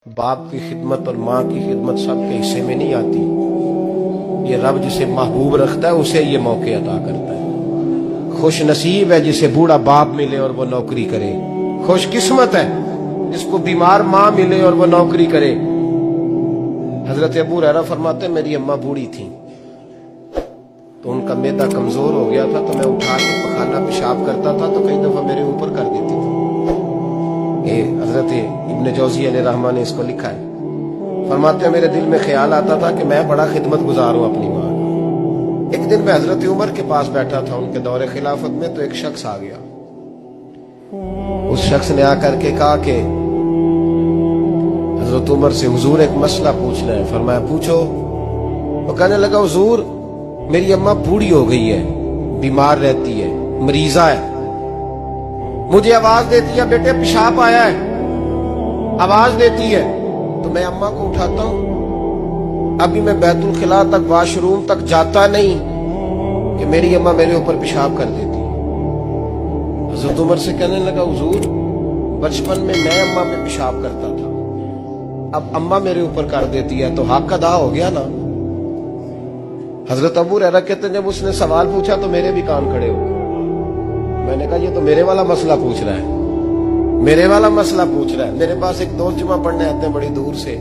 बाप की खिदमत और माँ की खिदमत सबके हिस्से में नहीं आती। ये रब जिसे महबूब रखता है उसे ये मौके अता करता है। खुश नसीब है जिसे बूढ़ा बाप मिले और वो नौकरी करे। खुश किस्मत है जिसको बीमार माँ मिले और वो नौकरी करे। हजरत अबू हुरैरा फरमाते मेरी अम्मा बूढ़ी थी तो उनका मैदा कमजोर हो गया था, तो मैं उठा के पखाना पेशाब करता था तो कई दफा मेरे ऊपर कर देती थी। हजरत इब्न जौज़ी अलैहिर्रहमा ने इसको लिखा है। फरमाते हैं मेरे दिल में ख्याल आता था कि मैं बड़ा खिदमत गुजार हूं अपनी माँ का। एक दिन मैं हजरत उमर के पास बैठा था उनके दौरे खिलाफत में, तो एक शख्स आ गया। उस शख्स ने आकर के कहा कि हजरत उमर से हुजूर एक मसला पूछना है। फरमाया पूछो। वो कहने लगा हुजूर मेरी अम्मा बूढ़ी हो गई है, बीमार रहती है, मरीजा है, मुझे आवाज देती है बेटे पेशाब आया है, आवाज देती है तो मैं अम्मा को उठाता हूं। अभी मैं बैतुल खिला तक वॉशरूम तक जाता नहीं कि मेरी अम्मा मेरे ऊपर पेशाब कर देती है। हजरत उमर से कहने लगा हुजूर बचपन में मैं अम्मा पे पेशाब करता था, अब अम्मा मेरे ऊपर कर देती है तो हक अदा हो गया ना। हजरत अबू हुरैरा कहते हैं जब उसने सवाल पूछा तो मेरे भी कान खड़े हो गए। मैंने कहा ये तो मेरे वाला मसला पूछ रहा है, मेरे वाला मसला पूछ रहा है। मेरे पास एक दोस्त जुमा पढ़ने आते हैं बड़ी दूर से,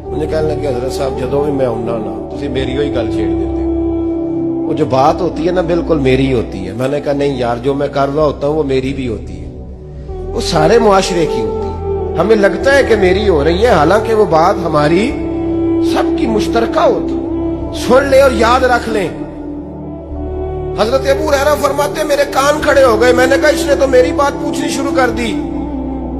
मुझे कहने लगे हजरत साहब जदों भी मैं आऊना ना तुसी मेरी ही गल छेड़ देते हो, वो जो बात होती है ना बिल्कुल मेरी होती है। मैंने कहा नहीं यार जो मैं कर रहा होता हूँ वो मेरी भी होती है, वो सारे मुआशरे की होती है। हमें लगता है कि मेरी हो रही है, हालांकि वो बात हमारी सबकी मुश्तरका होती है। सुन ले और याद रख ले। हजरत अबू हुरैरा फरमाते मेरे कान खड़े हो गए। मैंने कहा इसने तो मेरी बात पूछनी शुरू कर दी।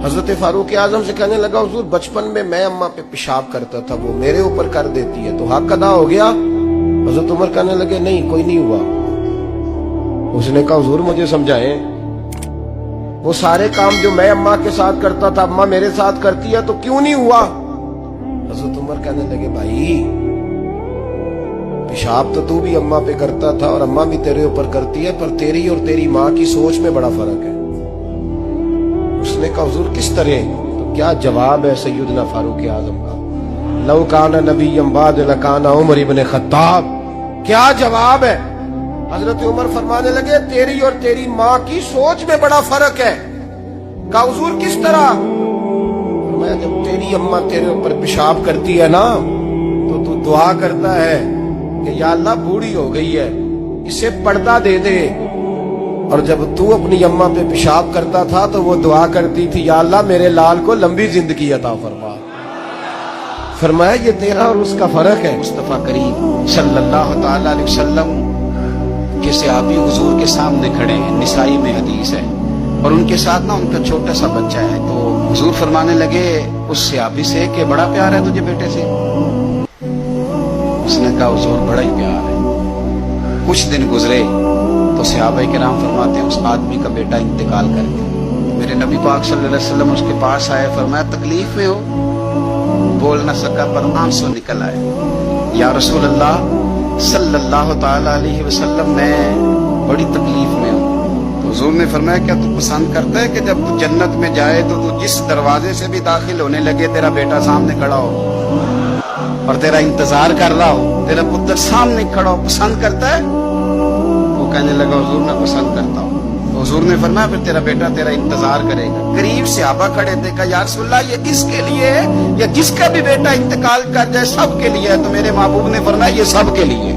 हजरत फारूक आजम से कहने लगा हुजूर बचपन में मैं अम्मा पे पेशाब करता था, वो मेरे ऊपर कर देती है तो हक अदा हो गया। हजरत उमर कहने लगे नहीं कोई नहीं हुआ। उसने कहा हुजूर मुझे समझाएं, वो सारे काम जो मैं अम्मा के साथ करता था अम्मा मेरे साथ करती है तो क्यों नहीं हुआ। हजरत उमर कहने लगे भाई पेशाब तो तू भी अम्मा पे करता था और अम्मा भी तेरे ऊपर करती है, पर तेरी और तेरी माँ की सोच में बड़ा फर्क है। उसने कहा हुजूर किस तरह, तो क्या जवाब है सैयदना फारूक आजम का, लौ काना नबिय्यम बाद लकाना उमर इब्न खत्ताब। क्या जवाब है। हजरत उमर फरमाने लगे तेरी और तेरी माँ की सोच में बड़ा फर्क है। कहा हुजूर किस तरह। मैं जब तेरी अम्मा तेरे ऊपर पेशाब करती है ना तो तू दुआ करता है कि या अल्लाह बूढ़ी हो गई है इसे पर्दा दे दे, और जब तू अपनी अम्मा पे पेशाब करता था तो वो दुआ करती थी या अल्लाह मेरे लाल को लंबी जिंदगी अता फरमा। फरमाया ये तेरा और उसका फर्क है। मुस्तफा करीम सल्लल्लाहु ताला अलैहि वसल्लम के सहाबी हुजूर के सामने खड़े हैं, निसाई में हदीस है, और उनके साथ ना उनका छोटा सा बच्चा है। तो हुजूर फरमाने लगे उस सहाबी से कि बड़ा प्यार है तुझे बेटे से। उसने कहा हुजूर बड़ा ही प्यार है। कुछ दिन गुजरे तो सहाबा किराम फरमाते हैं उस आदमी का बेटा इंतकाल कर गया। मेरे नबी पाक सल्लल्लाहु अलैहि वसल्लम उसके पास आए, फरमाया तकलीफ में हो। बोल न सका पर आंसू निकल आए। या रसूल अल्लाह सल्लल्लाहु ताला अलैहि वसल्लम मैं बड़ी तकलीफ में हूँ। तो हुजूर ने फरमाया क्या तू पसंद करता है कि जब तू जन्नत में जाए तो तू जिस दरवाजे से भी दाखिल होने लगे तेरा बेटा सामने खड़ा हो और तेरा इंतजार कर रहा हो, तेरा पुत्र सामने खड़ा हो, पसंद करता है। वो कहने लगा हुजूर मैं पसंद करता हूँ। तो हुजूर ने फरमाया फिर तेरा बेटा तेरा इंतजार करेगा। करीब सहाबा खड़े थे, कहा या रसूल अल्लाह ये इसके लिए है या जिसका भी बेटा इंतकाल कर जाए सबके लिए है। तो मेरे महबूब ने फरमाया ये सबके लिए।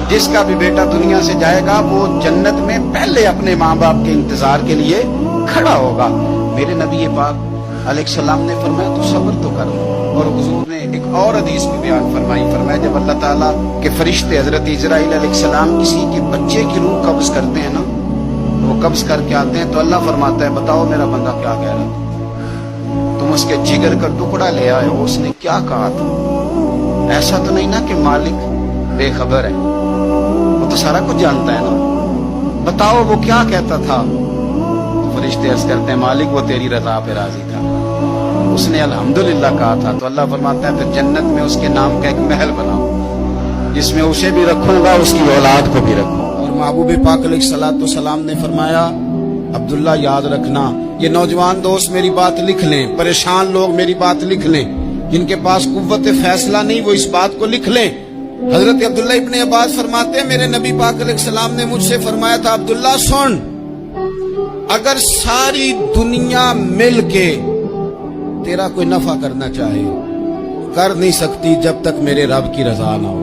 जिसका भी बेटा दुनिया से जाएगा वो जन्नत में पहले अपने माँ बाप के इंतजार के लिए खड़ा होगा। मेरे नबी पाक अलैहिस्सलाम ने फरमाया तू सब्र तो कर। और हुजूर ने एक और हदीस में बयान फरमाई, फरमाया जब अल्लाह ताला के फरिश्ते हजरत इजराइल अलैहिस्सलाम किसी के बच्चे की रूह कब्ज करते हैं ना, तो वो कब्ज करके आते हैं तो अल्लाह फरमाता है बताओ मेरा बंदा क्या कह रहा था, तुम उसके जिगर का टुकड़ा ले आए हो, उसने क्या कहा था। ऐसा तो नहीं ना कि मालिक बेखबर है, वो तो सारा कुछ जानता है ना, बताओ वो क्या कहता था। तो फरिश्ते अर्ज करते हैं मालिक वो तेरी रजा पे राजी था, उसने अल्हम्दुलिल्लाह कहा था। तो अल्लाह फरमाता है फिर जन्नत में उसके नाम का एक महल बनाओ जिसमें उसे भी रखूंगा उसकी औलाद को भी रखूंगा। और महबूब पाक अलैहिस्सलातु सलाम ने फरमाया अब्दुल्ला याद रखना, ये नौजवान दोस्त मेरी बात लिख लें, परेशान लोग मेरी बात लिख लें, जिनके पास कुव्वत फैसला नहीं वो इस बात को लिख लें। हजरत अब्दुल्ला इब्ने अब्बास फरमाते हैं मेरे नबी पाक अलैहिस्सलाम ने मुझसे फरमाया था, अब्दुल्ला सुन, अगर सारी दुनिया मिल के तेरा कोई नफा करना चाहे, कर नहीं सकती जब तक मेरे रब की रजा ना हो।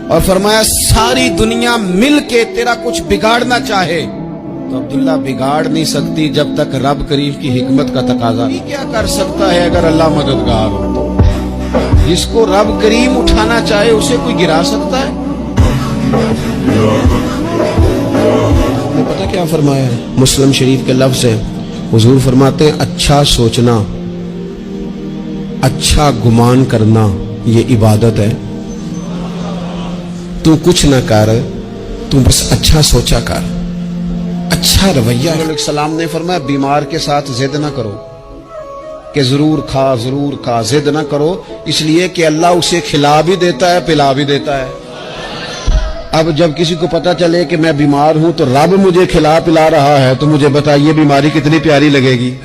और फरमाया सारी दुनिया मिल के तेरा कुछ बिगाड़ना चाहे तो अब्दुल्ला बिगाड़ नहीं सकती जब तक रब करीम की हिकमत का तकाजा नहीं। क्या कर सकता है अगर अल्लाह मददगार हो तो? जिसको रब करीम उठाना चाहे उसे कोई गिरा सकता है? पता क्या फरमाया है? मुस्लिम शरीफ के लफ्ज है, हुजूर फरमाते हैं अच्छा सोचना, अच्छा गुमान करना ये इबादत है। तू कुछ न कर, तू बस अच्छा सोचा कर, अच्छा रवैया। सलाम ने फरमाया बीमार के साथ जिद ना करो कि जरूर खा, जिद ना करो, इसलिए कि अल्लाह उसे खिला भी देता है पिला भी देता है। अब जब किसी को पता चले कि मैं बीमार हूं तो रब मुझे खिला पिला रहा है तो मुझे बताइए बीमारी कितनी प्यारी लगेगी।